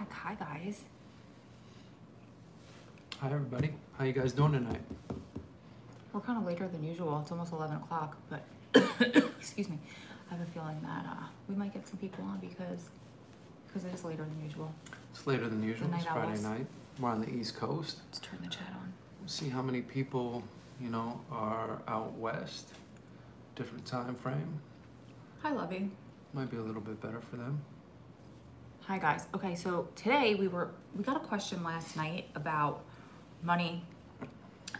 back. Hi, guys. Hi, everybody. How you guys doing tonight? We're kind of later than usual. It's almost 11 o'clock, but excuse me. I have a feeling that we might get some people on because it is later than usual. It's later than usual. It's Friday night. We're on the East Coast. Let's turn the chat on. We'll see how many people, are out west. Different time frame. Hi, Lovey. Might be a little bit better for them. Hi, guys. Okay, so today we got a question last night about money.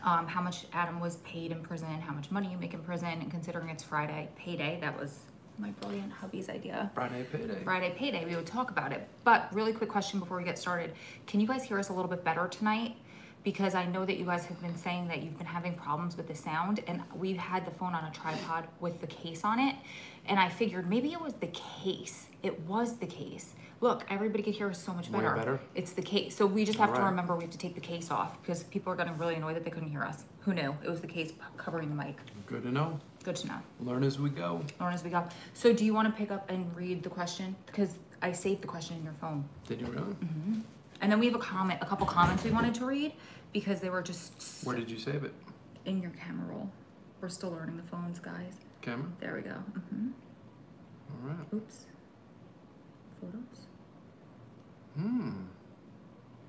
How much Adam was paid in prison, how much money you make in prison, and considering it's Friday payday, that was my brilliant hubby's idea. Friday payday. Friday payday, we would talk about it. But really quick question before we get started. Can you guys hear us a little bit better tonight? Because I know that you guys have been saying that you've been having problems with the sound, and we've had the phone on a tripod with the case on it, and I figured maybe it was the case. It was the case. Look, everybody could hear us so much better. Way better. It's the case. So we just have to remember we have to take the case off because people are getting really annoyed that they couldn't hear us. Who knew? It was the case covering the mic. Good to know. Good to know. Learn as we go. Learn as we go. So do you want to pick up and read the question? Because I saved the question in your phone. Did you really? Mm-hmm. And then we have a couple comments we wanted to read because they were just... Where did you save it? In your camera roll. We're still learning the phones, guys. Camera? There we go. Mm-hmm. All right. Oops. Photos.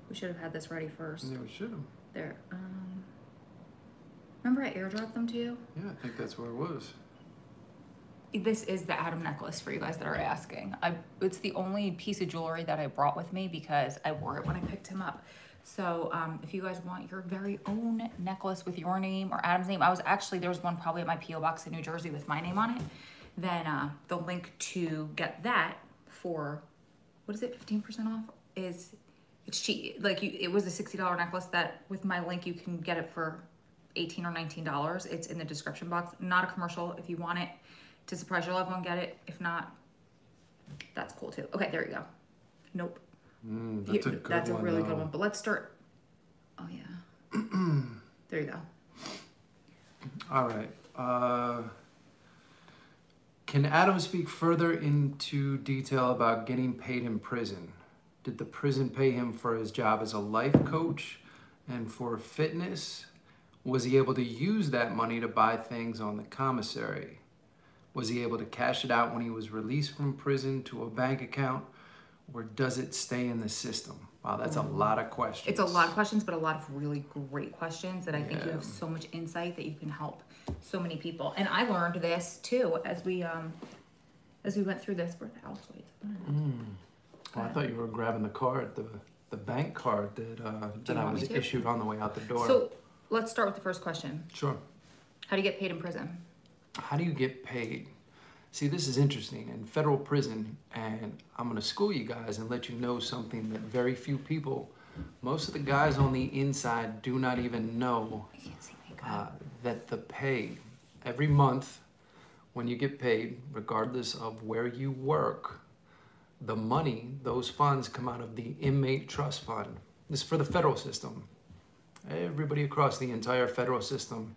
We should have had this ready first. Yeah, we should have. There. Remember I airdropped them to you? Yeah, I think that's where it was. This is the Adam necklace for you guys that are asking. It's the only piece of jewelry that I brought with me because I wore it when I picked him up. So if you guys want your very own necklace with your name or Adam's name, there's one probably at my P.O. box in New Jersey with my name on it. Then the link to get that for, what is it, 15% off? It's cheap. Like it was a $60 necklace that with my link you can get it for $18 or $19. It's in the description box. Not a commercial. If you want it to surprise your loved one, get it. If not, that's cool too. Okay, there you go. Nope. That's a really good one. But let's start. Oh yeah. There you go. All right. Can Adam speak further into detail about getting paid in prison? Did the prison pay him for his job as a life coach and for fitness? Was he able to use that money to buy things on the commissary? Was he able to cash it out when he was released from prison to a bank account? Or does it stay in the system? Wow, that's a lot of questions. It's a lot of questions, but a lot of really great questions that I think you have so much insight that you can help so many people. And I learned this too as we went through this. Where the Altoids? Well, I thought you were grabbing the card, the bank card that I was issued on the way out the door. So let's start with the first question. Sure. How do you get paid in prison? How do you get paid? See, this is interesting. In federal prison, and I'm going to school you guys and let you know something that very few people, most of the guys on the inside do not even know that the pay every month when you get paid, regardless of where you work, the money, those funds come out of the inmate trust fund. This is for the federal system. Everybody across the entire federal system,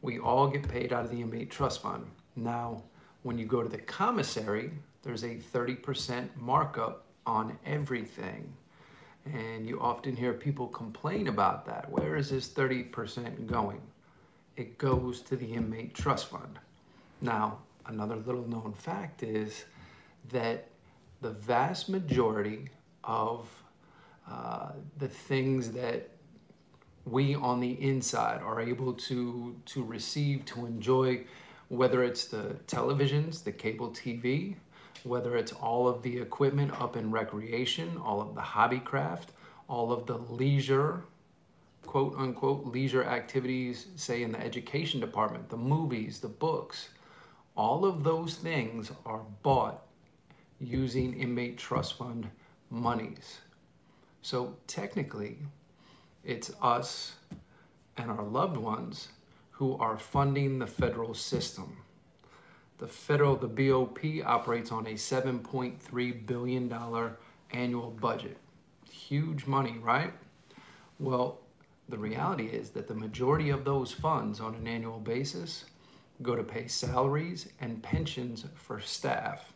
we all get paid out of the inmate trust fund. Now, when you go to the commissary, there's a 30% markup on everything. And you often hear people complain about that. Where is this 30% going? It goes to the inmate trust fund. Now, another little known fact is that the vast majority of the things that we on the inside are able to receive, to enjoy, whether it's the televisions, the cable TV, whether it's all of the equipment up in recreation, all of the hobby craft, all of the leisure, quote unquote, leisure activities, say in the education department, the movies, the books, all of those things are bought using inmate trust fund monies. So technically, it's us and our loved ones who are funding the federal system. The BOP operates on a $7.3 billion annual budget. Huge money, right? Well, the reality is that the majority of those funds on an annual basis go to pay salaries and pensions for staff.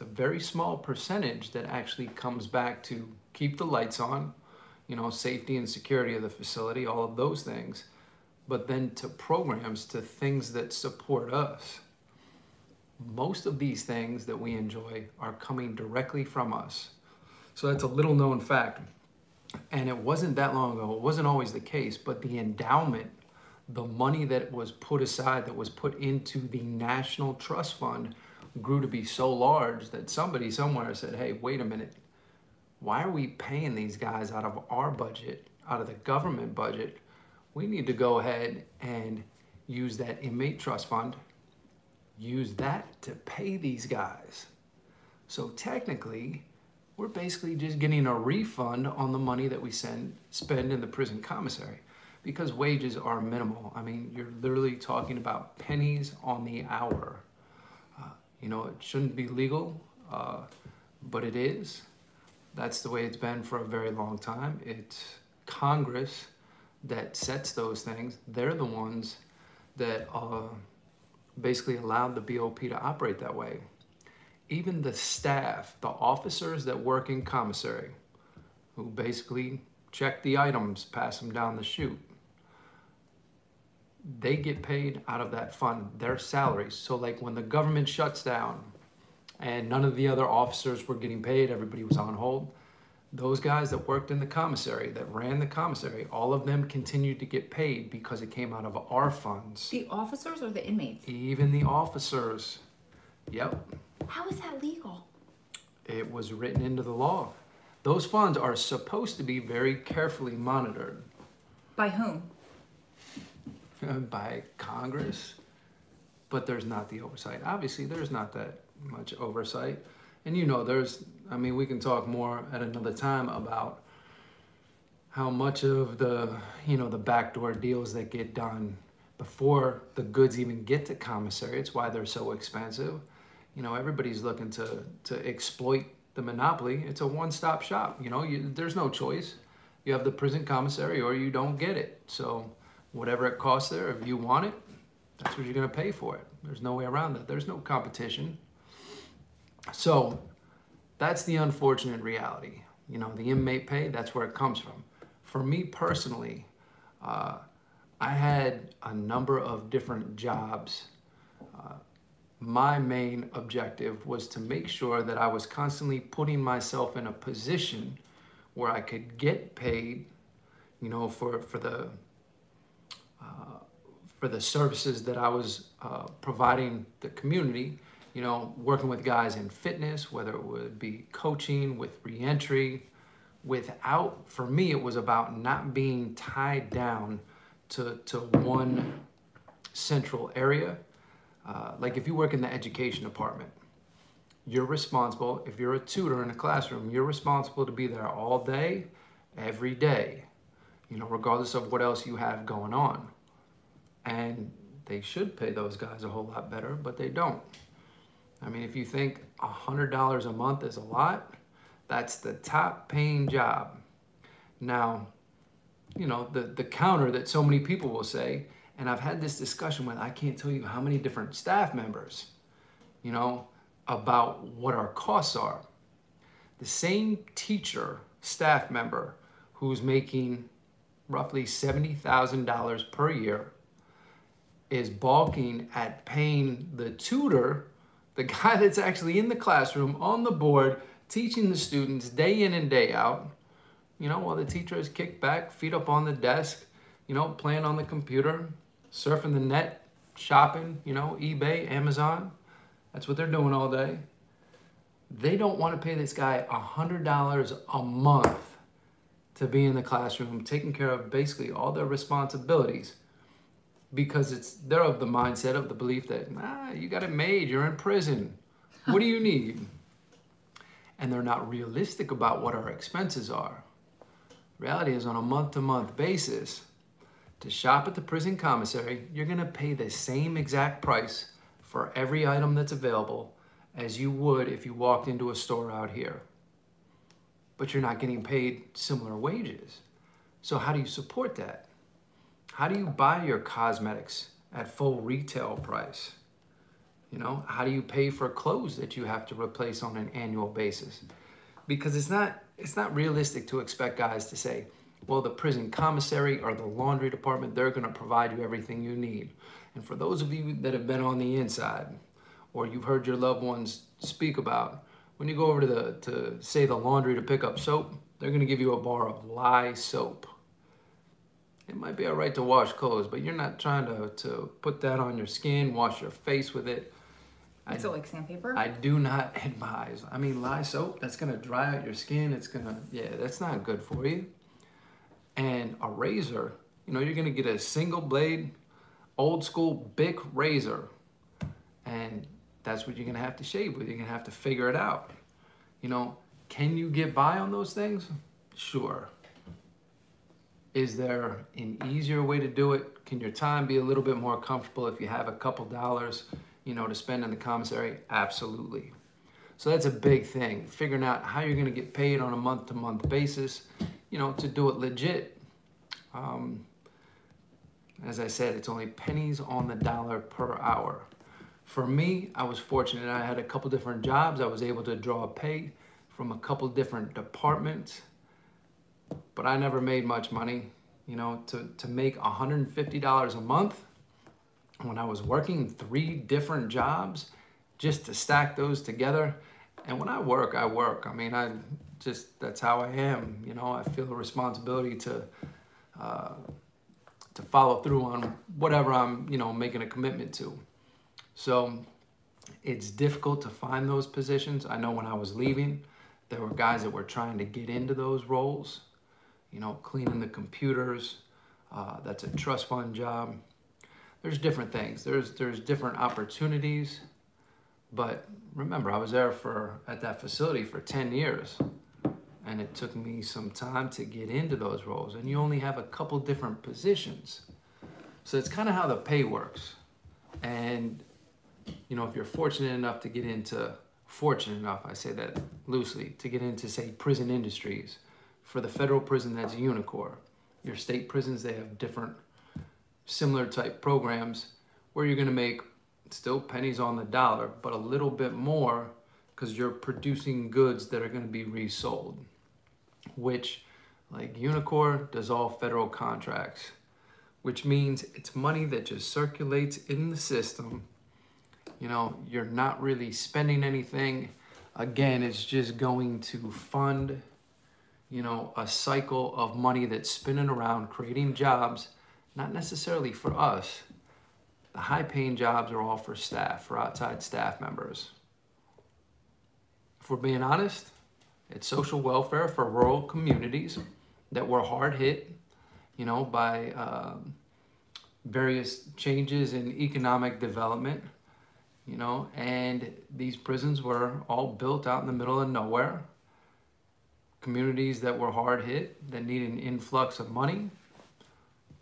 It's a very small percentage that actually comes back to keep the lights on, you know, safety and security of the facility, all of those things, but then to programs, to things that support us. Most of these things that we enjoy are coming directly from us. So that's a little known fact. And it wasn't that long ago, it wasn't always the case, but the endowment, the money that was put aside, that was put into the National Trust Fund, grew to be so large that somebody somewhere said, hey, wait a minute, why are we paying these guys out of our budget, out of the government budget? We need to go ahead and use that inmate trust fund, use that to pay these guys. So technically, we're basically just getting a refund on the money that we spend in the prison commissary, because wages are minimal. I mean, you're literally talking about pennies on the hour. You know, it shouldn't be legal, but it is. That's the way it's been for a very long time. It's Congress that sets those things. They're the ones that basically allowed the BOP to operate that way. Even the staff, the officers that work in commissary, who basically check the items, pass them down the chute, they get paid out of that fund, their salaries. So like when the government shuts down and none of the other officers were getting paid, everybody was on hold, those guys that worked in the commissary, that ran the commissary, all of them continued to get paid because it came out of our funds. The officers or the inmates? Even the officers. Yep. How is that legal? It was written into the law. Those funds are supposed to be very carefully monitored. By whom? By Congress, but there's not the oversight. Obviously, there's not that much oversight. And you know, I mean, we can talk more at another time about how much of the, you know, the backdoor deals that get done before the goods even get to commissary. It's why they're so expensive. You know, everybody's looking to exploit the monopoly. It's a one-stop shop. You know, there's no choice. You have the prison commissary or you don't get it. So whatever it costs there, if you want it, that's what you're going to pay for it. There's no way around that. There's no competition. So that's the unfortunate reality. You know, the inmate pay, that's where it comes from. For me personally, I had a number of different jobs. My main objective was to make sure that I was constantly putting myself in a position where I could get paid, you know, for the services that I was providing the community, you know, working with guys in fitness, whether it would be coaching, with reentry. For me, it was about not being tied down to one central area. Like if you work in the education department, you're responsible, if you're a tutor in a classroom, you're responsible to be there all day, every day, you know, regardless of what else you have going on. And they should pay those guys a whole lot better, but they don't. I mean, if you think $100 a month is a lot, that's the top paying job. Now, you know, the counter that so many people will say, and I've had this discussion with, I can't tell you how many different staff members, you know, about what our costs are. The same teacher, staff member, who's making roughly $70,000 per year is balking at paying the tutor, the guy that's actually in the classroom, on the board, teaching the students day in and day out, you know, while the teacher is kicked back, feet up on the desk, you know, playing on the computer, surfing the net, shopping, you know, eBay, Amazon. That's what they're doing all day. They don't want to pay this guy $100 a month to be in the classroom, taking care of basically all their responsibilities, because they're of the mindset, of the belief that, nah, you got it made, you're in prison. What do you need? And they're not realistic about what our expenses are. Reality is, on a month-to-month basis, to shop at the prison commissary, you're gonna pay the same exact price for every item that's available as you would if you walked into a store out here. But you're not getting paid similar wages. So how do you support that? How do you buy your cosmetics at full retail price? You know, how do you pay for clothes that you have to replace on an annual basis? Because it's not realistic to expect guys to say, well, the prison commissary or the laundry department, they're going to provide you everything you need. And for those of you that have been on the inside, or you've heard your loved ones speak about, when you go over to say the laundry to pick up soap, they're going to give you a bar of lye soap. It might be all right to wash clothes, but you're not trying to put that on your skin, wash your face with it. Is it like sandpaper? I do not advise. I mean, lye soap, that's going to dry out your skin. It's going to, yeah, that's not good for you. And a razor, you know, you're going to get a single blade, old school Bic razor. And that's what you're going to have to shave with. You're going to have to figure it out. You know, can you get by on those things? Sure. Is there an easier way to do it? Can your time be a little bit more comfortable if you have a couple dollars, you know, to spend in the commissary? Absolutely. So that's a big thing, figuring out how you're going to get paid on a month-to-month basis, you know, to do it legit. As I said, it's only pennies on the dollar per hour. For me, I was fortunate. I had a couple different jobs. I was able to draw pay from a couple different departments, but I never made much money. You know, to make $150 a month when I was working 3 different jobs just to stack those together. And when I work, I work. I mean, that's how I am. You know, I feel a responsibility to follow through on whatever I'm, you know, making a commitment to. So it's difficult to find those positions. I know when I was leaving, there were guys that were trying to get into those roles, you know, cleaning the computers. That's a trust fund job. There's different things. There's different opportunities. But remember, I was there at that facility for 10 years. And it took me some time to get into those roles. And you only have a couple different positions. So it's kind of how the pay works. And, you know, if you're fortunate enough to get into, I say that loosely, to get into, say, prison industries. For the federal prison, that's Unicor. Your state prisons, they have different similar type programs where you're going to make still pennies on the dollar, but a little bit more because you're producing goods that are going to be resold, which, like Unicor, does all federal contracts, which means it's money that just circulates in the system. You know, you're not really spending anything. Again, it's just going to fund, you know, a cycle of money that's spinning around, creating jobs, not necessarily for us. The high-paying jobs are all for staff, for outside staff members. If we're being honest, it's social welfare for rural communities that were hard hit, you know, by various changes in economic development, you know, and these prisons were all built out in the middle of nowhere. Communities that were hard hit, that need an influx of money,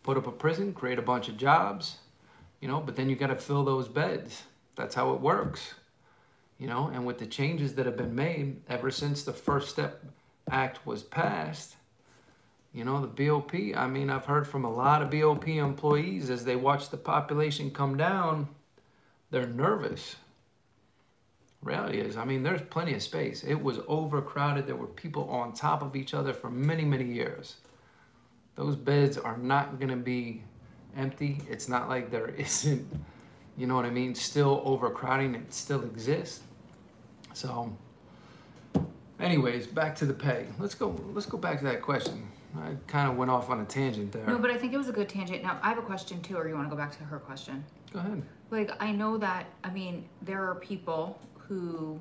put up a prison, create a bunch of jobs, you know, but then you got to fill those beds. That's how it works, you know, and with the changes that have been made ever since the First Step Act was passed, you know, the BOP, I mean, I've heard from a lot of BOP employees as they watch the population come down, they're nervous. Reality is, I mean, there's plenty of space. It was overcrowded. There were people on top of each other for many, many years. Those beds are not going to be empty. It's not like there isn't, you know what I mean, still overcrowding. It still exists. So anyways, back to the pay. Let's go back to that question. I kind of went off on a tangent there. No, but I think it was a good tangent. Now, I have a question too, or you want to go back to her question? Go ahead. Like, I know that, I mean, there are people who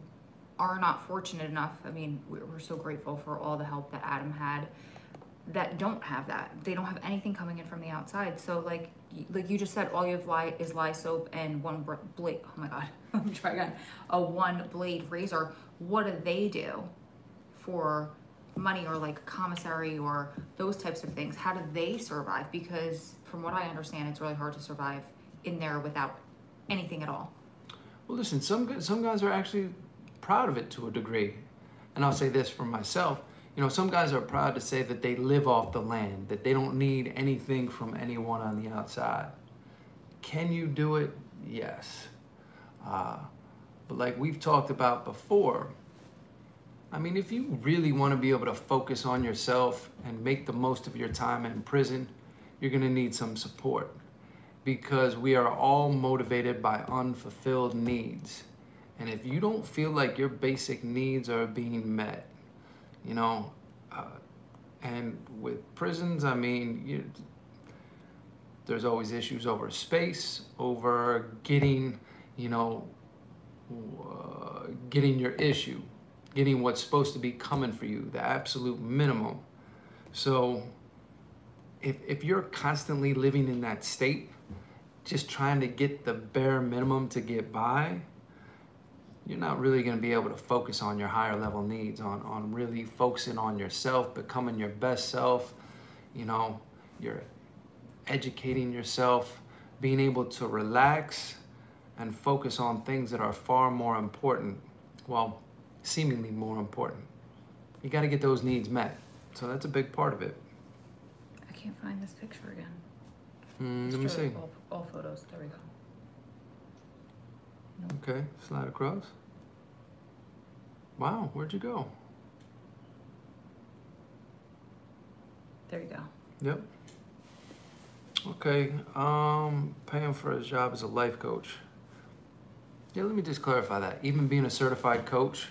are not fortunate enough. I mean, we're so grateful for all the help that Adam had, that don't have that. They don't have anything coming in from the outside. So like you just said, all you have is lye soap and one blade. Oh my God, let me try again. A 1-blade razor. What do they do for money, or like commissary or those types of things? How do they survive? Because from what I understand, it's really hard to survive in there without anything at all. Well, listen, some guys are actually proud of it to a degree. And I'll say this for myself. You know, some guys are proud to say that they live off the land, that they don't need anything from anyone on the outside. Can you do it? Yes. But like we've talked about before, I mean, if you really want to be able to focus on yourself and make the most of your time in prison, you're going to need some support, because we are all motivated by unfulfilled needs. And if you don't feel like your basic needs are being met, you know, and with prisons, I mean, there's always issues over space, over getting, you know, getting your issue, getting what's supposed to be coming for you, the absolute minimum. So if you're constantly living in that state, just trying to get the bare minimum to get by, you're not really going to be able to focus on your higher level needs, on really focusing on yourself, becoming your best self. You know, you're educating yourself, being able to relax and focus on things that are far more important, well, seemingly more important. You got to get those needs met. So that's a big part of it. I can't find this picture again. Let me see. All photos. There we go. No. Okay, slide across. Wow, where'd you go? There you go. Yep. Okay, paying for his job as a life coach. Yeah, let me just clarify that. Even being a certified coach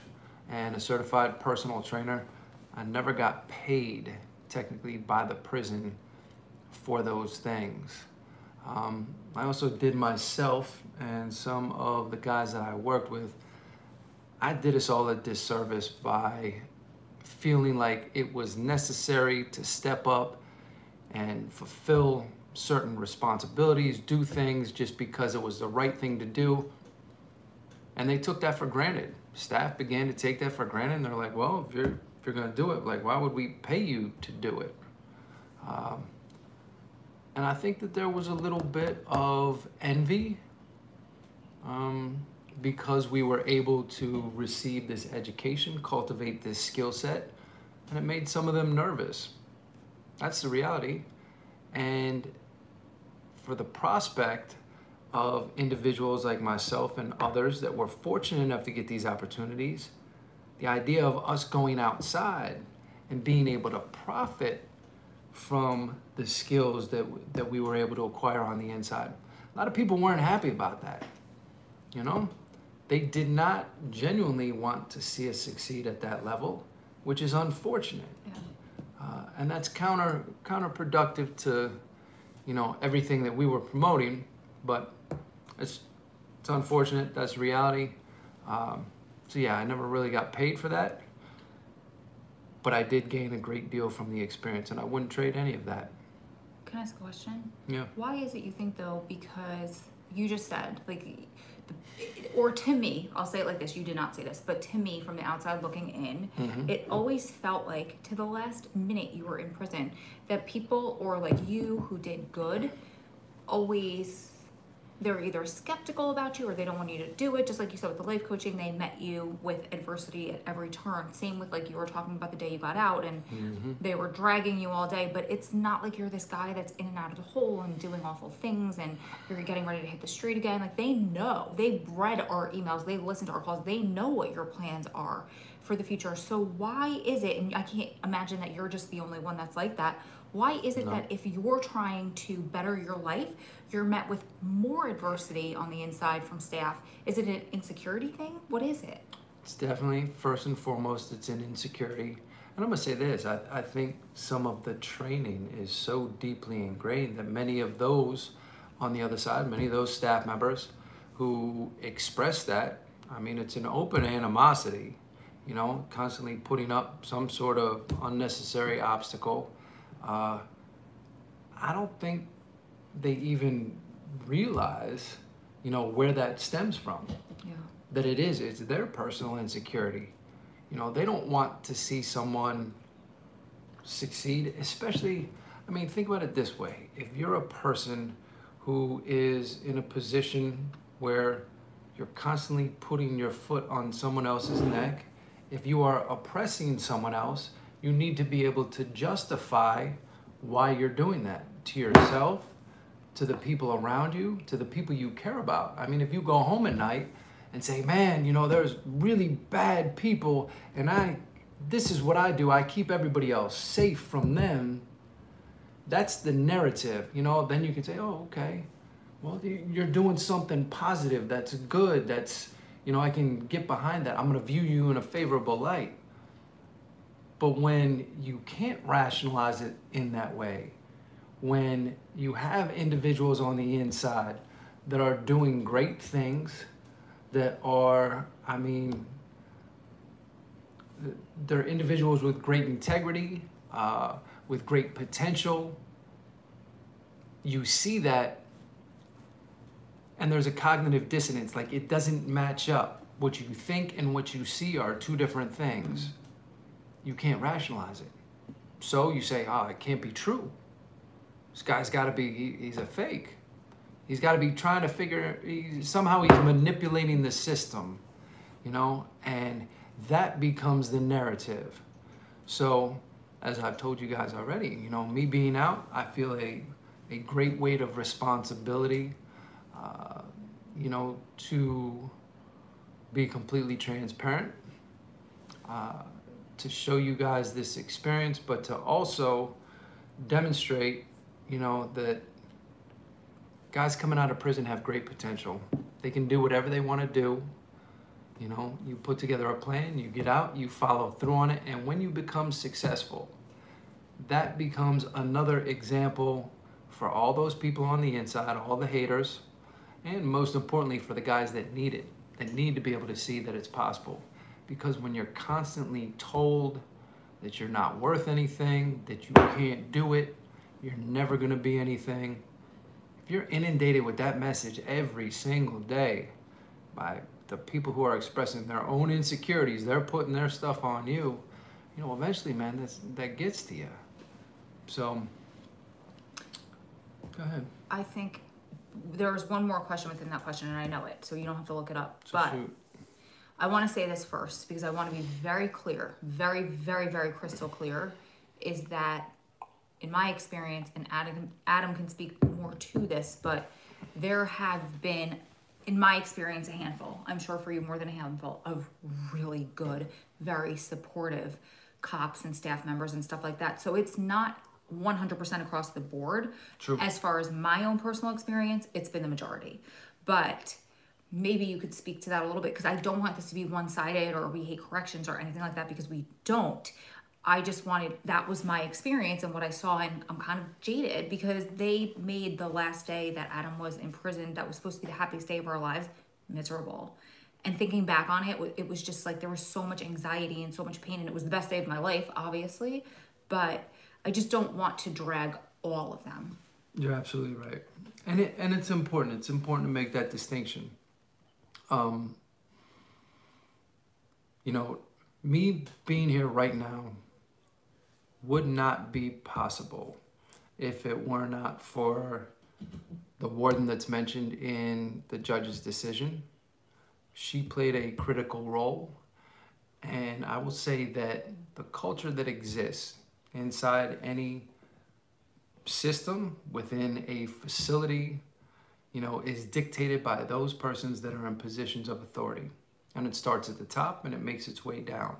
and a certified personal trainer, I never got paid technically by the prison for those things. I also did myself and some of the guys that I worked with, I did us all a disservice by feeling like it was necessary to step up and fulfill certain responsibilities, do things just because it was the right thing to do. And they took that for granted. Staff began to take that for granted, and they're like, well, if you're gonna do it, like, why would we pay you to do it? And I think that there was a little bit of envy because we were able to receive this education, cultivate this skill set, and it made some of them nervous. That's the reality. And for the prospect of individuals like myself and others that were fortunate enough to get these opportunities, the idea of us going outside and being able to profit from the skills that we were able to acquire on the inside. A lot of people weren't happy about that, you know? They did not genuinely want to see us succeed at that level, which is unfortunate. Yeah. And that's counterproductive to, you know, everything that we were promoting, but it's unfortunate, that's reality. So yeah, I never really got paid for that, but I did gain a great deal from the experience, and I wouldn't trade any of that. Can I ask a question? Yeah. Why is it you think though, because you just said, like, or to me, I'll say it like this, you did not say this, but to me, from the outside looking in, it always felt like to the last minute you were in prison, that people, or like you who did good, always, they're either skeptical about you or they don't want you to do it. Just like you said with the life coaching, they met you with adversity at every turn. Same with, like, you were talking about the day you got out and they were dragging you all day, but it's not like you're this guy that's in and out of the hole and doing awful things and you're getting ready to hit the street again. Like, they know, they've read our emails, they've listened to our calls, they know what your plans are for the future. So why is it, and I can't imagine that you're just the only one that's like that, why is it that if you're trying to better your life, you're met with more adversity on the inside from staff? Is it an insecurity thing? What is it? It's definitely, first and foremost, it's an insecurity. And I'm gonna say this, I think some of the training is so deeply ingrained that many of those on the other side, many of those staff members who express that, I mean, it's an open animosity, you know, constantly putting up some sort of unnecessary obstacle. I don't think they even realize, you know, where that stems from. Yeah. That it's their personal insecurity. You know, they don't want to see someone succeed, especially, I mean, think about it this way. If you're a person who is in a position where you're constantly putting your foot on someone else's neck, if you are oppressing someone else, you need to be able to justify why you're doing that to yourself, to the people around you, to the people you care about. I mean, if you go home at night and say, man, you know, there's really bad people, and this is what I do. I keep everybody else safe from them. That's the narrative, you know. Then you can say, oh, okay, well, you're doing something positive. That's good. That's, you know, I can get behind that. I'm going to view you in a favorable light. But when you can't rationalize it in that way, when you have individuals on the inside that are doing great things, that are, I mean, they're individuals with great integrity, with great potential, you see that, and there's a cognitive dissonance. Like, it doesn't match up. What you think and what you see are two different things. You can't rationalize it. So you say, oh, it can't be true. This guy's got to be, he's a fake. He's got to be trying to figure, somehow he's manipulating the system, you know, and that becomes the narrative. So, as I've told you guys already, you know, me being out, I feel a great weight of responsibility, you know, to be completely transparent, to show you guys this experience, but to also demonstrate, you know, that guys coming out of prison have great potential. They can do whatever they want to do. You know, you put together a plan, you get out, you follow through on it, and when you become successful, that becomes another example for all those people on the inside, all the haters, and most importantly for the guys that need it, that need to be able to see that it's possible. Because when you're constantly told that you're not worth anything, that you can't do it, you're never going to be anything, if you're inundated with that message every single day by the people who are expressing their own insecurities, they're putting their stuff on you, you know, eventually, man, that gets to you. So, go ahead. I think there's one more question within that question, and I know it, so you don't have to look it up. So but shoot. I want to say this first because I want to be very clear, very, very, very crystal clear, is that in my experience, and Adam can speak more to this, but there have been, in my experience, a handful, I'm sure for you more than a handful, of really good, very supportive cops and staff members and stuff like that. So it's not 100% across the board. True. As far as my own personal experience, it's been the majority. But maybe you could speak to that a little bit, because I don't want this to be one-sided or we hate corrections or anything like that, because we don't. I just wanted, that was my experience and what I saw, and I'm kind of jaded because they made the last day that Adam was in prison, that was supposed to be the happiest day of our lives, miserable. And thinking back on it, it was just like there was so much anxiety and so much pain, and it was the best day of my life, obviously, but I just don't want to drag all of them. You're absolutely right. And it's important. It's important to make that distinction. You know, me being here right now would not be possible if it were not for the warden that's mentioned in the judge's decision. She played a critical role, and I will say that the culture that exists inside any system within a facility, you know, is dictated by those persons that are in positions of authority. And it starts at the top and it makes its way down.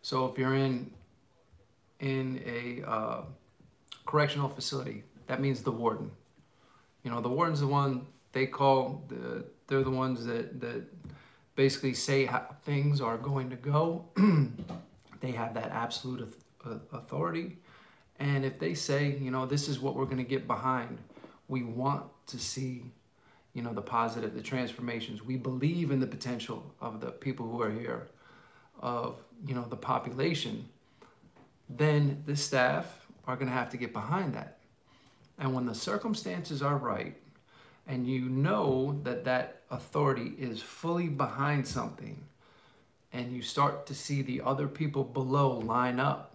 So if you're in a correctional facility, that means the warden. You know, the warden's the one they call, they're the ones that basically say how things are going to go. They have that absolute authority. And if they say, you know, this is what we're going to get behind, we want to see, you know, the positive, the transformations. We believe in the potential of the people who are here, of, you know, the population, then the staff are going to have to get behind that. And when the circumstances are right, and you know that that authority is fully behind something, and you start to see the other people below line up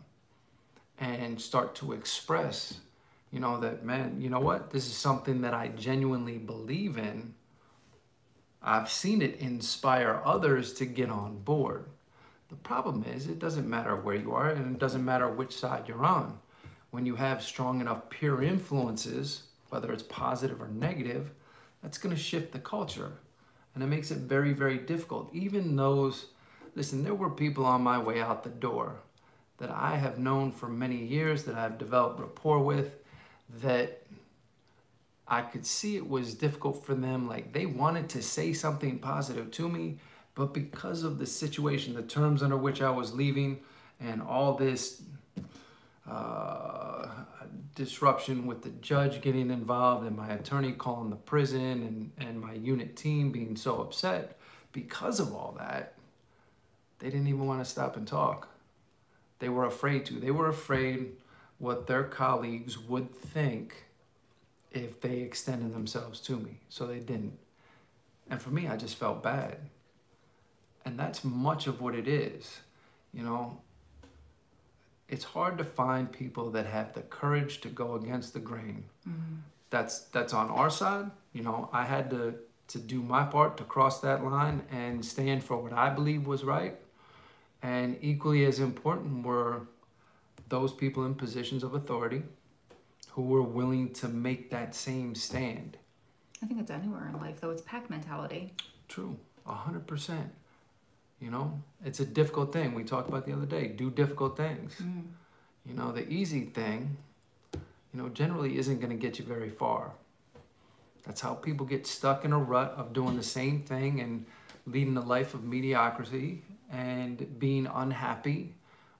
and start to express, you know, that, man, you know what, this is something that I genuinely believe in. I've seen it inspire others to get on board. The problem is, it doesn't matter where you are, and it doesn't matter which side you're on. When you have strong enough peer influences, whether it's positive or negative, that's going to shift the culture. And it makes it very, very difficult. Even those, listen, there were people on my way out the door that I have known for many years, that I've developed rapport with, that I could see it was difficult for them. Like, they wanted to say something positive to me, but because of the situation, the terms under which I was leaving, and all this disruption with the judge getting involved and my attorney calling the prison and my unit team being so upset, because of all that, they didn't even want to stop and talk. They were afraid to. They were afraid what their colleagues would think if they extended themselves to me. So they didn't. And for me, I just felt bad. And that's much of what it is. You know, it's hard to find people that have the courage to go against the grain. Mm-hmm. That's on our side. You know, I had to do my part to cross that line and stand for what I believe was right. And equally as important were those people in positions of authority who were willing to make that same stand. I think it's anywhere in life, though. It's pack mentality. True, 100%. You know, it's a difficult thing. We talked about the other day, do difficult things. Mm. You know, the easy thing, you know, generally isn't going to get you very far. That's how people get stuck in a rut of doing the same thing and leading a life of mediocrity and being unhappy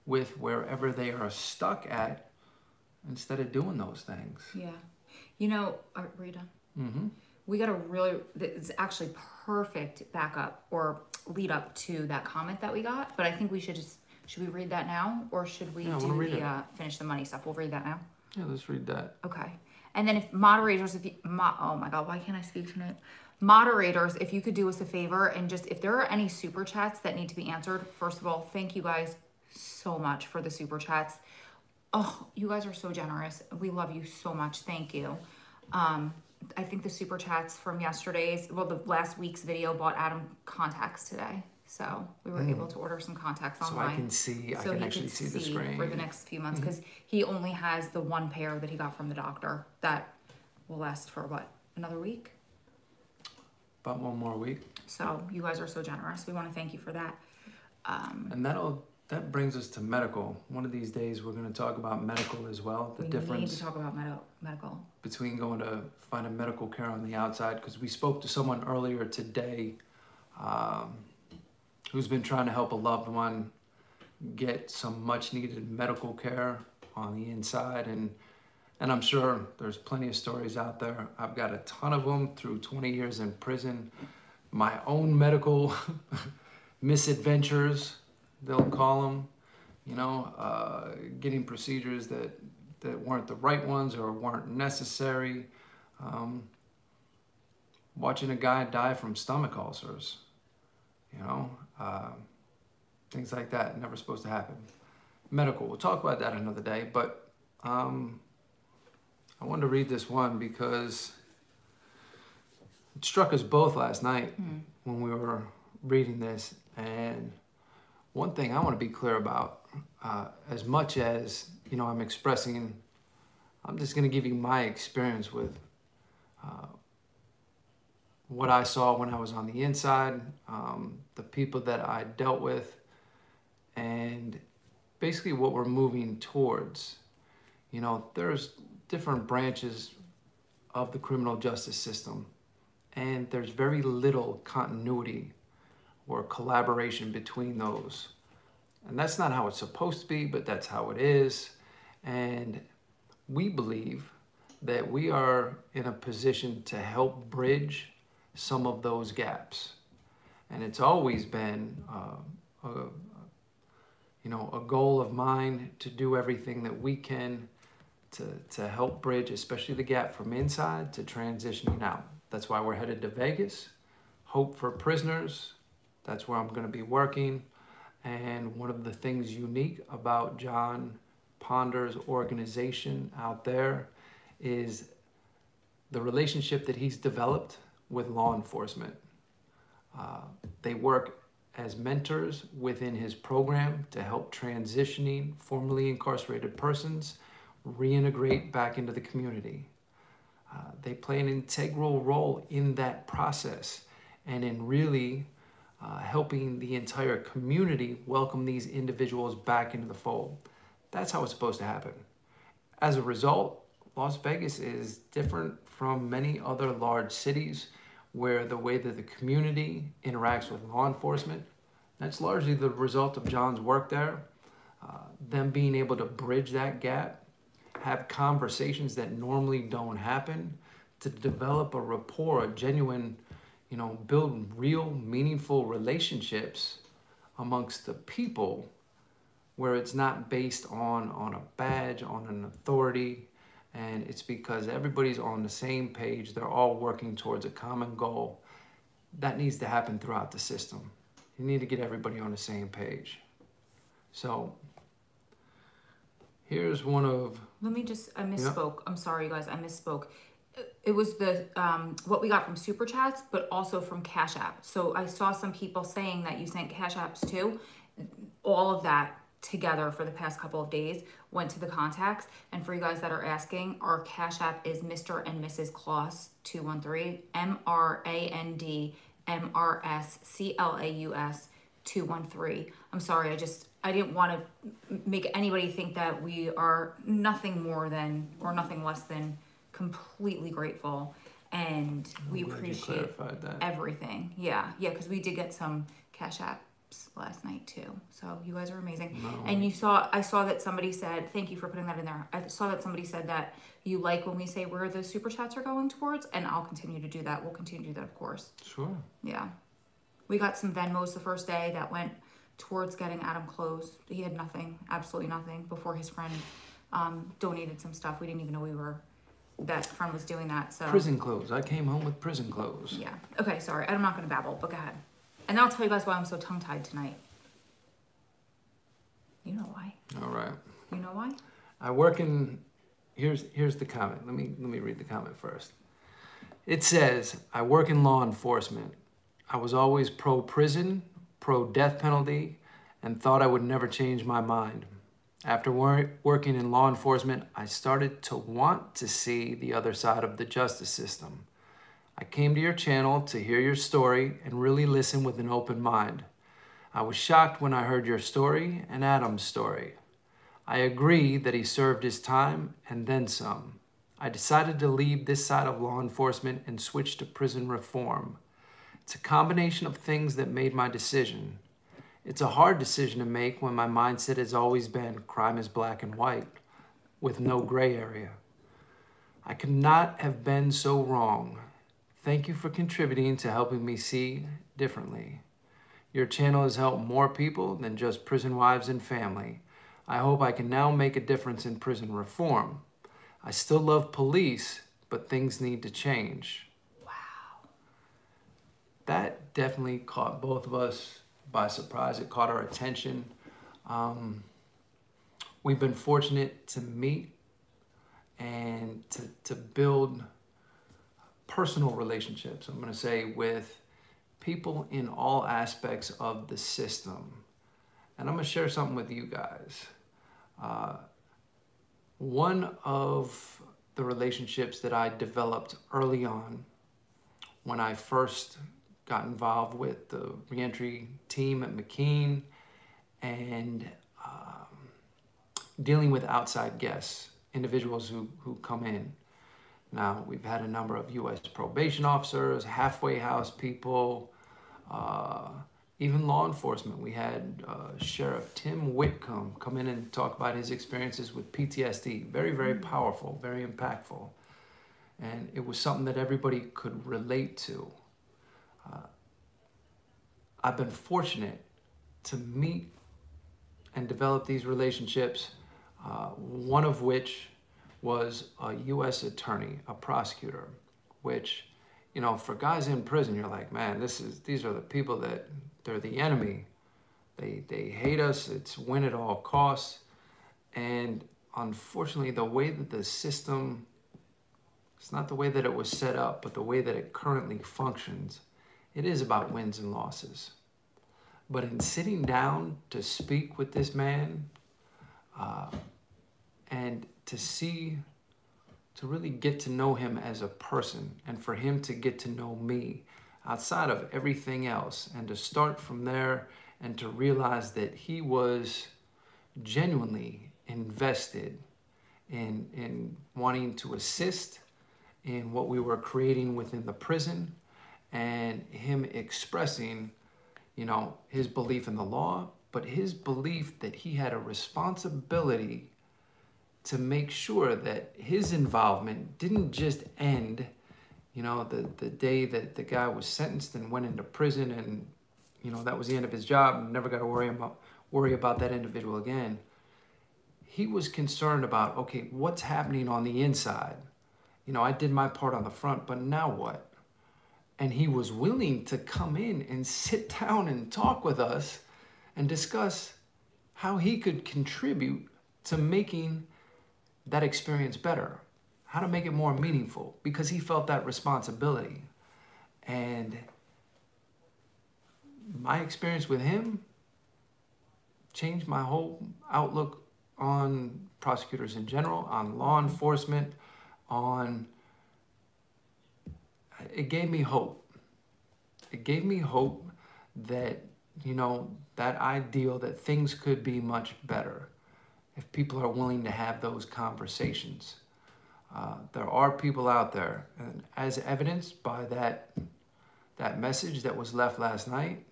with wherever they are stuck at instead of doing those things. Yeah. You know, Rita, we got a really, it's actually perfect backup or lead up to that comment that we got, but I think we should we read that now, or should we finish the money stuff? We'll read that now. Yeah, let's read that. Okay. And then if moderators, oh my God, why can't I speak tonight? Moderators, if you could do us a favor and just, if there are any super chats that need to be answered, first of all, thank you guys so much for the super chats. Oh, you guys are so generous. We love you so much. Thank you. I think the super chats from the last week's video bought Adam contacts today. So we were able to order some contacts online. So I can actually see the screen for the next few months, because he only has the one pair that he got from the doctor that will last for another week? About one more week. So you guys are so generous. We want to thank you for that. And that brings us to medical. One of these days we're going to talk about medical as well. We need to talk about medical. Between going to find a medical care on the outside, because we spoke to someone earlier today who's been trying to help a loved one get some much needed medical care on the inside. And I'm sure there's plenty of stories out there. I've got a ton of them through 20 years in prison. My own medical misadventures, they'll call them, you know, getting procedures that weren't the right ones or weren't necessary. Watching a guy die from stomach ulcers, you know, things like that, never supposed to happen. Medical, we'll talk about that another day, but I wanted to read this one because it struck us both last night when we were reading this. And one thing I want to be clear about, as much as, you know, I'm just going to give you my experience with what I saw when I was on the inside, the people that I dealt with, and basically what we're moving towards. You know, there's different branches of the criminal justice system, and there's very little continuity or collaboration between those. And that's not how it's supposed to be, but that's how it is. And we believe that we are in a position to help bridge some of those gaps. And it's always been a goal of mine to do everything that we can to help bridge, especially the gap from inside to transitioning out. That's why we're headed to Vegas. Hope for prisoners. That's where I'm going to be working. And one of the things unique about John Ponder's organization out there is the relationship that he's developed with law enforcement. They work as mentors within his program to help transitioning formerly incarcerated persons reintegrate back into the community. They play an integral role in that process. and in really helping the entire community welcome these individuals back into the fold. That's how it's supposed to happen. As a result, Las Vegas is different from many other large cities where the way that the community interacts with law enforcement, that's largely the result of John's work there. Them being able to bridge that gap, have conversations that normally don't happen, to develop a rapport, a genuine, build real meaningful relationships amongst the people where it's not based on a badge, on an authority, and it's because everybody's on the same page. They're all working towards a common goal. That needs to happen throughout the system. You need to get everybody on the same page. So here's one of... I misspoke. Yep. I'm sorry, you guys, I misspoke. It was the what we got from Super Chats, but also from CashApp. So I saw some people saying that you sent CashApps too. All of that together for the past couple of days went to the contacts. And for you guys that are asking, our CashApp is Mr. and Mrs. Claus 213, MRAND MRSCLAUS 213. I'm sorry, I didn't want to make anybody think that we are nothing more than or nothing less than completely grateful, and we appreciate everything. Yeah, because we did get some Cash Apps last night too. So you guys are amazing. No. And I saw that somebody said, thank you for putting that in there. I saw that somebody said that you like when we say where the super chats are going towards, and I'll continue to do that. We'll continue to do that, of course. Sure. Yeah. We got some Venmos the first day that went towards getting Adam clothes. He had nothing, absolutely nothing, before his friend donated some stuff. We didn't even know that friend was doing that. So prison clothes. I came home with prison clothes. Yeah. Okay, sorry. I'm not going to babble, but go ahead. And I'll tell you guys why I'm so tongue-tied tonight. You know why. All right. You know why? I work in... Here's the comment. Let me read the comment first. It says, I work in law enforcement. I was always pro-prison, pro-death penalty, and thought I would never change my mind. After working in law enforcement, I started to want to see the other side of the justice system. I came to your channel to hear your story and really listen with an open mind. I was shocked when I heard your story and Adam's story. I agree that he served his time and then some. I decided to leave this side of law enforcement and switch to prison reform. It's a combination of things that made my decision. It's a hard decision to make when my mindset has always been crime is black and white, with no gray area. I could not have been so wrong. Thank you for contributing to helping me see differently. Your channel has helped more people than just prison wives and family. I hope I can now make a difference in prison reform. I still love police, but things need to change. Wow. That definitely caught both of us by surprise. It caught our attention. We've been fortunate to meet and to build personal relationships, I'm going to say, with people in all aspects of the system. And I'm going to share something with you guys. One of the relationships that I developed early on when I first got involved with the reentry team at McKean and dealing with outside guests, individuals who come in. Now, we've had a number of U.S. probation officers, halfway house people, even law enforcement. We had Sheriff Tim Whitcomb come in and talk about his experiences with PTSD. Very, very powerful, very impactful. And it was something that everybody could relate to. I've been fortunate to meet and develop these relationships, one of which was a U.S. attorney, a prosecutor, which, you know, for guys in prison, you're like, man, these are the people that they're the enemy. They hate us. It's win at all costs. And unfortunately, the way that the system, it's not the way that it was set up, but the way that it currently functions, it is about wins and losses. But in sitting down to speak with this man and to really get to know him as a person and for him to get to know me, outside of everything else, and to start from there and to realize that he was genuinely invested in wanting to assist in what we were creating within the prison, and him expressing, you know, his belief in the law, but his belief that he had a responsibility to make sure that his involvement didn't just end, you know, the day that the guy was sentenced and went into prison, and, you know, that was the end of his job and never got to worry about that individual again. He was concerned about, okay, what's happening on the inside? You know, I did my part on the front, but now what? And he was willing to come in and sit down and talk with us and discuss how he could contribute to making that experience better, how to make it more meaningful, because he felt that responsibility. And my experience with him changed my whole outlook on prosecutors in general, on law enforcement, it gave me hope. It gave me hope that, you know, that ideal that things could be much better if people are willing to have those conversations. There are people out there, and as evidenced by that message that was left last night,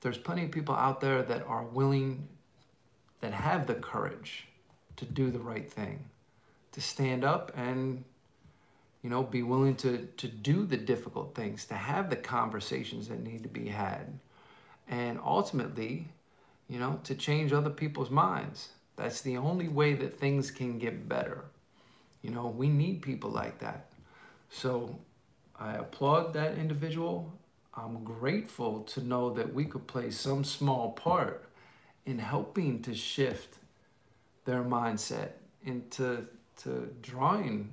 there's plenty of people out there that are willing, that have the courage to do the right thing, to stand up and, you know, be willing to do the difficult things, to have the conversations that need to be had, and ultimately, you know, to change other people's minds. That's the only way that things can get better. You know, we need people like that. So I applaud that individual. I'm grateful to know that we could play some small part in helping to shift their mindset into drawing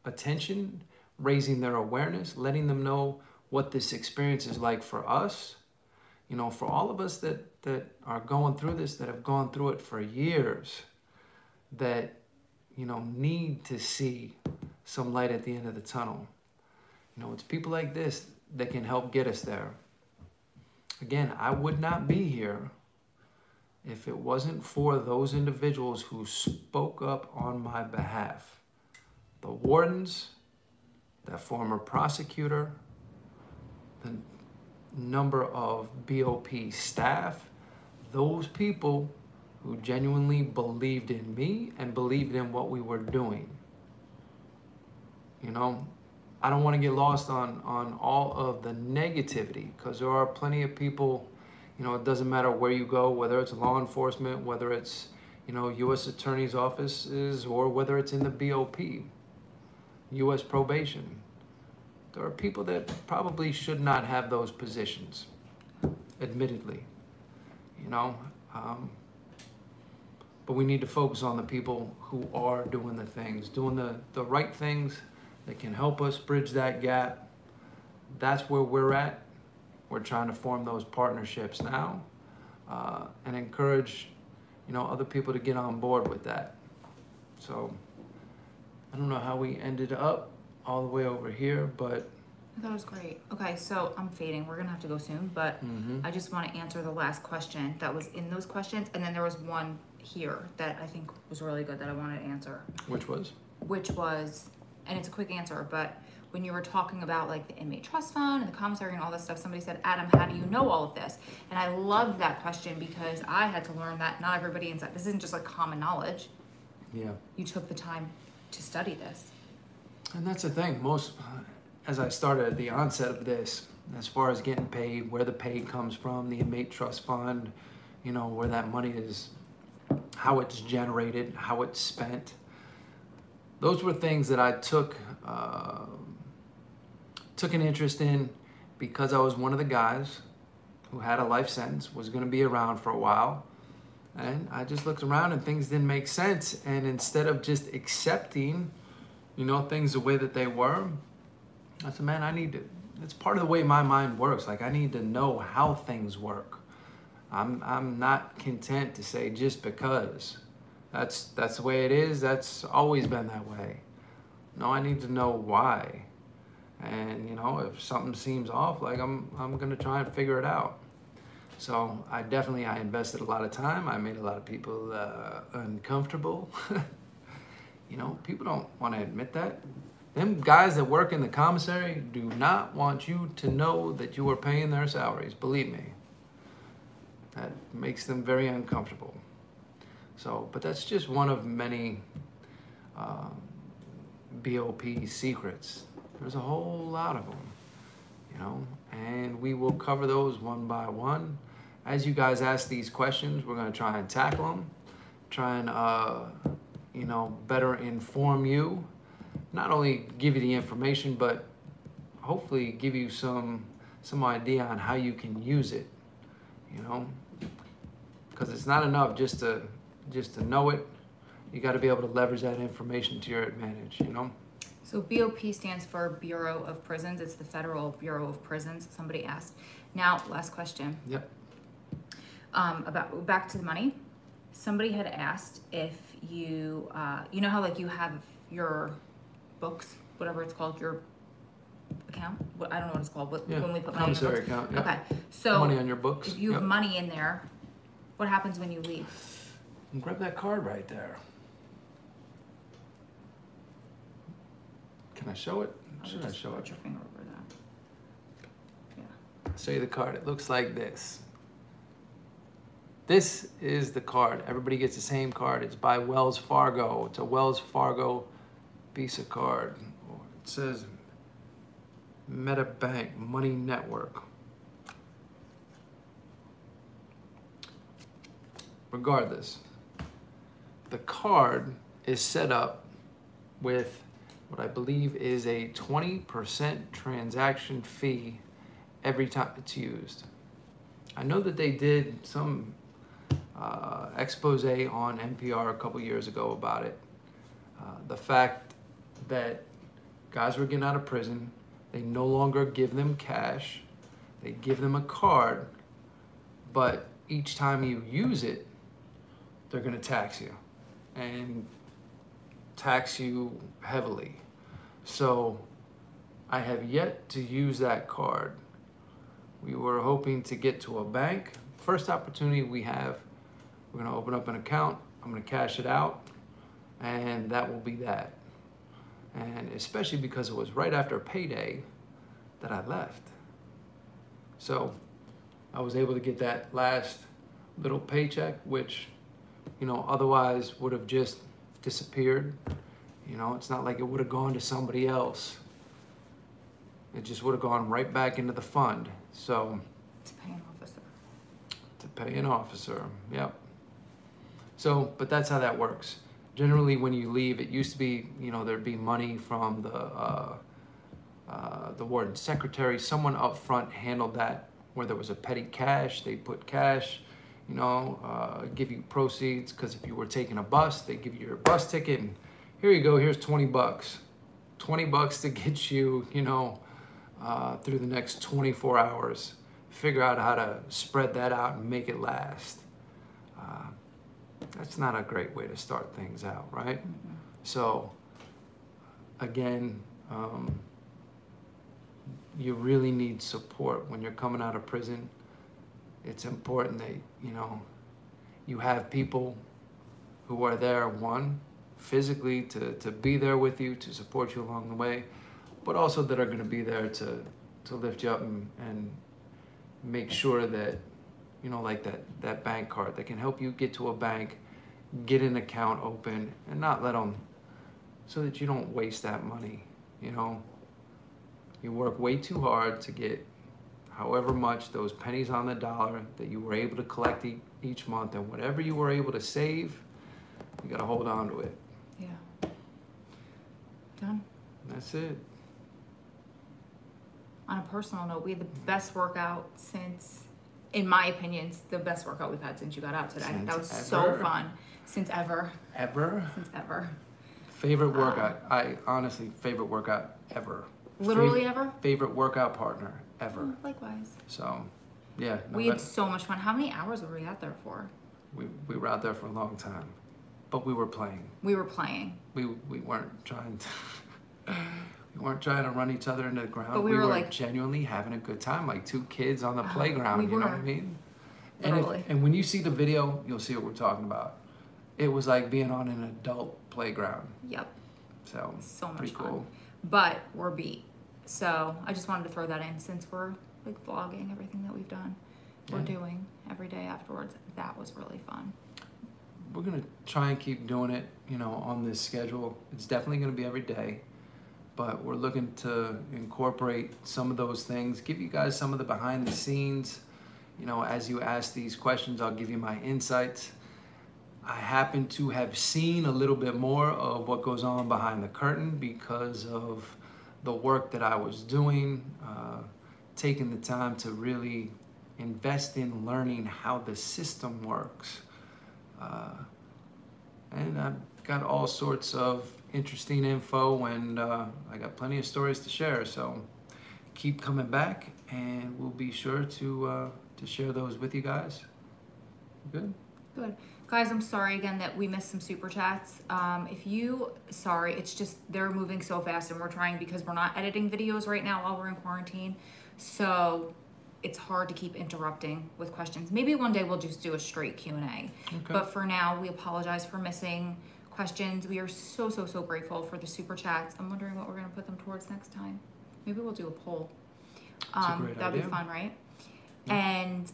attention, raising their awareness, letting them know what this experience is like for us. You know, for all of us that are going through this, that have gone through it for years, that, you know, need to see some light at the end of the tunnel. You know, it's people like this that can help get us there. Again, I would not be here if it wasn't for those individuals who spoke up on my behalf. The wardens, that former prosecutor, the number of BOP staff, those people who genuinely believed in me and believed in what we were doing. You know, I don't want to get lost on all of the negativity, because there are plenty of people, you know, it doesn't matter where you go, whether it's law enforcement, whether it's, you know, U.S. attorney's offices, or whether it's in the BOP, U.S. probation. There are people that probably should not have those positions, admittedly, you know. But we need to focus on the people who are doing the things, doing the right things that can help us bridge that gap. That's where we're at. We're trying to form those partnerships now, and encourage, you know, other people to get on board with that. So I don't know how we ended up all the way over here, but I thought it was great. Okay, so I'm fading. We're gonna have to go soon, but I just want to answer the last question that was in those questions, and then there was one here that I think was really good that I wanted to answer. Which was, and it's a quick answer, but when you were talking about like the inmate trust fund and the commissary and all this stuff, somebody said, Adam, how do you know all of this? And I love that question, because I had to learn that not everybody inside, this isn't just like common knowledge. yeah. You took the time to study this. And that's the thing, as I started at the onset of this, as far as getting paid, where the pay comes from, the inmate trust fund, you know, where that money is, how it's generated, how it's spent. Those were things that I took an interest in, because I was one of the guys who had a life sentence, was going to be around for a while. And I just looked around and things didn't make sense. And instead of just accepting, you know, things the way that they were, I said, man, it's part of the way my mind works. Like, I need to know how things work. I'm not content to say just because. That's the way it is. That's always been that way. No, I need to know why. And you know, if something seems off, like I'm gonna try and figure it out. So I invested a lot of time. I made a lot of people uncomfortable. You know, people don't want to admit that. Them guys that work in the commissary do not want you to know that you are paying their salaries. Believe me, that makes them very uncomfortable. So, but that's just one of many BOP secrets. There's a whole lot of them, you know, and we will cover those one by one. As you guys ask these questions, we're going to try and tackle them, try and, you know, better inform you, not only give you the information, but hopefully give you some idea on how you can use it, you know, because it's not enough just to know it. You got to be able to leverage that information to your advantage, you know. So BOP stands for Bureau of Prisons. It's the Federal Bureau of Prisons. Somebody asked. Now, last question. Yep. About back to the money. Somebody had asked if you, you know how like you have your books, whatever it's called, your account. I don't know what it's called. When we put money in the books. Account. Yep. Okay. So money on your books. If you have money in there, what happens when you leave? And grab that card right there. Can I show it? Should I show it? Put your finger over that. Yeah. Show you the card. It looks like this. This is the card. Everybody gets the same card. It's by Wells Fargo. It's a Wells Fargo Visa card. It says MetaBank Money Network. Regardless, the card is set up with what I believe is a 20% transaction fee every time it's used. I know that they did some expose on NPR a couple years ago about it. The fact that guys were getting out of prison, they no longer give them cash, they give them a card, but each time you use it, they're gonna tax you, and tax you heavily. So I have yet to use that card. We were hoping to get to a bank. First opportunity we have, we're gonna open up an account, I'm gonna cash it out, and that will be that. And especially because it was right after payday that I left. So I was able to get that last little paycheck, which, you know, otherwise would have just disappeared. You know, it's not like it would have gone to somebody else. It just would have gone right back into the fund. So To pay an officer. to pay an officer, yep. So, but that's how that works. Generally, when you leave, it used to be, you know, there'd be money from the warden's secretary. Someone up front handled that, where there was a petty cash. They put cash, you know, give you proceeds, because if you were taking a bus, they give you your bus ticket, and here you go, here's 20 bucks. 20 bucks to get you, you know, through the next 24 hours. Figure out how to spread that out and make it last. That's not a great way to start things out, right? Mm-hmm. So, again, you really need support when you're coming out of prison. It's important that, you know, you have people who are there, one, physically to be there with you, to support you along the way, but also that are going to be there to lift you up and make sure that, you know, like that bank card that can help you get to a bank, get an account open, and not let them, so that you don't waste that money. You know, you work way too hard to get however much, those pennies on the dollar that you were able to collect each month, and whatever you were able to save, you got to hold on to it. Yeah. Done. That's it. On a personal note, we had the best workout since, in my opinion, the best workout we've had since you got out today. Since that was ever. so fun. Since ever. Ever? Since ever. Favorite workout. I honestly, favorite workout ever. Literally ever? Favorite workout partner ever. Likewise. So, yeah. No, we had so much fun. How many hours were we out there for? We were out there for a long time, but we were playing. We were playing. We weren't trying to. We weren't trying to run each other into the ground. But we were like genuinely having a good time, like two kids on the playground. we You know were. what I mean? Literally. And when you see the video, you'll see what we're talking about. It was like being on an adult playground. Yep. So much pretty fun. cool. But we're beat. So I just wanted to throw that in since we're like vlogging everything that we've done. We're doing every day afterwards. That was really fun. We're gonna try and keep doing it, you know, on this schedule. It's definitely gonna be every day, but we're looking to incorporate some of those things, give you guys some of the behind the scenes. You know, as you ask these questions, I'll give you my insights. I happen to have seen a little bit more of what goes on behind the curtain because of the work that I was doing, taking the time to really invest in learning how the system works. And I've got all sorts of interesting info, and I got plenty of stories to share. So keep coming back, and we'll be sure to share those with you guys. Good? Good. Guys, I'm sorry again that we missed some super chats. Sorry, it's just they're moving so fast and we're trying because we're not editing videos right now while we're in quarantine. So it's hard to keep interrupting with questions. Maybe one day we'll just do a straight Q&A. Okay. But for now, we apologize for missing questions. We are so grateful for the super chats. I'm wondering what we're gonna put them towards next time. Maybe we'll do a poll. That'd be fun, right? And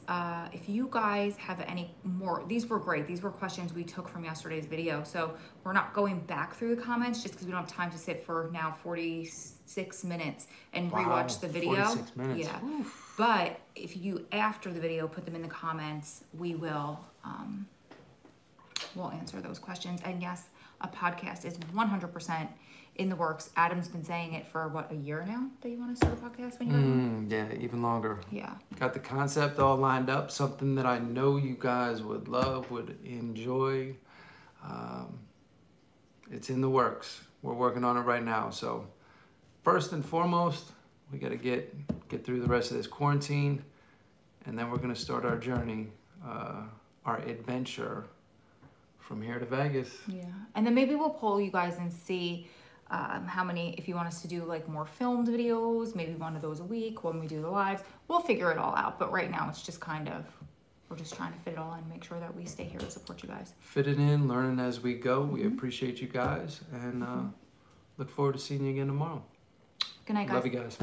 if you guys have any more, these were great. These were questions we took from yesterday's video. So we're not going back through the comments just because we don't have time to sit for now 46 minutes and rewatch the video. 46 minutes. Yeah. Oof. But if you, after the video, put them in the comments, we will, we'll answer those questions. And yes, a podcast is 100% in the works. Adam's been saying it for what, a year now that you want to start a podcast when you're Yeah, even longer. Yeah. Got the concept all lined up, something that I know you guys would love, would enjoy. It's in the works. We're working on it right now. So first and foremost, we got to get through the rest of this quarantine, and then we're going to start our journey, our adventure from here to Vegas. Yeah. And then maybe we'll poll you guys and see how many, if you want us to do like more filmed videos, maybe one of those a week when we do the lives. We'll figure it all out. But right now it's just kind of, we're just trying to fit it all in, make sure that we stay here to support you guys. Fit it in, learning as we go. We appreciate you guys, and look forward to seeing you again tomorrow. Good night, guys. Love you guys.